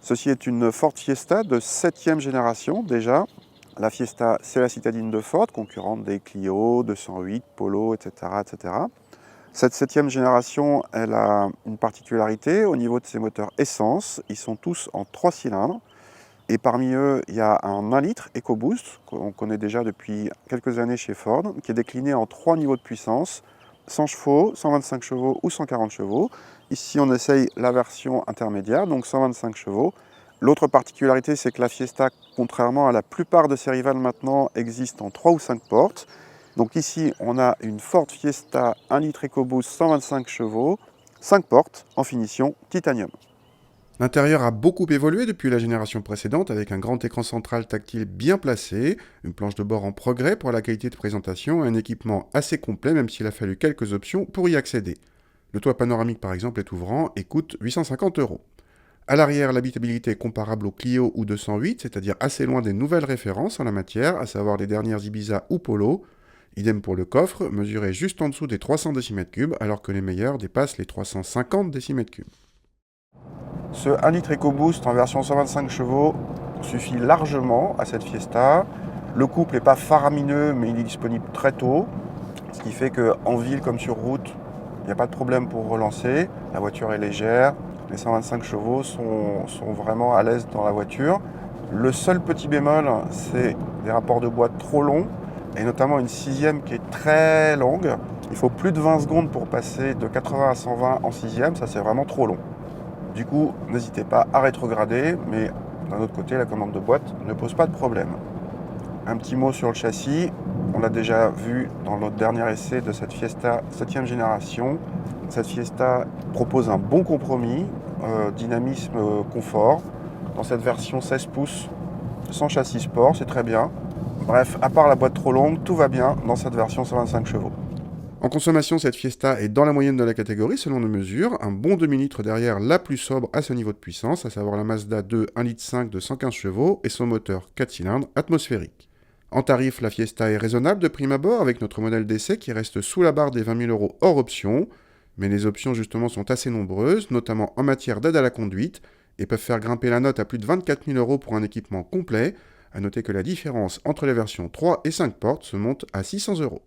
Ceci est une Ford Fiesta de 7e génération déjà. La Fiesta, c'est la citadine de Ford, concurrente des Clio, 208, Polo, etc., etc. Cette 7e génération, elle a une particularité au niveau de ses moteurs essence. Ils sont tous en 3 cylindres. Et parmi eux, il y a un 1 litre EcoBoost, qu'on connaît déjà depuis quelques années chez Ford, qui est décliné en 3 niveaux de puissance, 100 chevaux, 125 chevaux ou 140 chevaux. Ici, on essaye la version intermédiaire, donc 125 chevaux. L'autre particularité, c'est que la Fiesta, contrairement à la plupart de ses rivales maintenant, existe en 3 ou 5 portes. Donc ici, on a une Ford Fiesta 1 litre EcoBoost 125 chevaux, 5 portes en finition titanium. L'intérieur a beaucoup évolué depuis la génération précédente avec un grand écran central tactile bien placé, une planche de bord en progrès pour la qualité de présentation et un équipement assez complet même s'il a fallu quelques options pour y accéder. Le toit panoramique par exemple est ouvrant et coûte 850 €. À l'arrière, l'habitabilité est comparable au Clio ou 208, c'est-à-dire assez loin des nouvelles références en la matière, à savoir les dernières Ibiza ou Polo. Idem pour le coffre, mesuré juste en dessous des 300 décimètres3, alors que les meilleurs dépassent les 350 décimètres3. Ce 1 litre EcoBoost en version 125 chevaux suffit largement à cette Fiesta. Le couple n'est pas faramineux, mais il est disponible très tôt, ce qui fait qu'en ville comme sur route, il n'y a pas de problème pour relancer. La voiture est légère, les 125 chevaux sont vraiment à l'aise dans la voiture. Le seul petit bémol, c'est des rapports de boîte trop longs, et notamment une 6e qui est très longue. Il faut plus de 20 secondes pour passer de 80 à 120 en 6e, ça c'est vraiment trop long. Du coup, n'hésitez pas à rétrograder, mais d'un autre côté, la commande de boîte ne pose pas de problème. Un petit mot sur le châssis. On l'a déjà vu dans notre dernier essai de cette Fiesta 7e génération. Cette Fiesta propose un bon compromis, dynamisme, confort. Dans cette version 16 pouces, sans châssis sport, c'est très bien. Bref, à part la boîte trop longue, tout va bien dans cette version 125 chevaux. En consommation, cette Fiesta est dans la moyenne de la catégorie selon nos mesures, un bon demi-litre derrière la plus sobre à ce niveau de puissance, à savoir la Mazda 2 1,5 litre de 115 chevaux et son moteur 4 cylindres atmosphérique. En tarif, la Fiesta est raisonnable de prime abord avec notre modèle d'essai qui reste sous la barre des 20 000 € hors option, mais les options justement sont assez nombreuses, notamment en matière d'aide à la conduite, et peuvent faire grimper la note à plus de 24 000 € pour un équipement complet. À noter que la différence entre les versions 3 et 5 portes se monte à 600 €.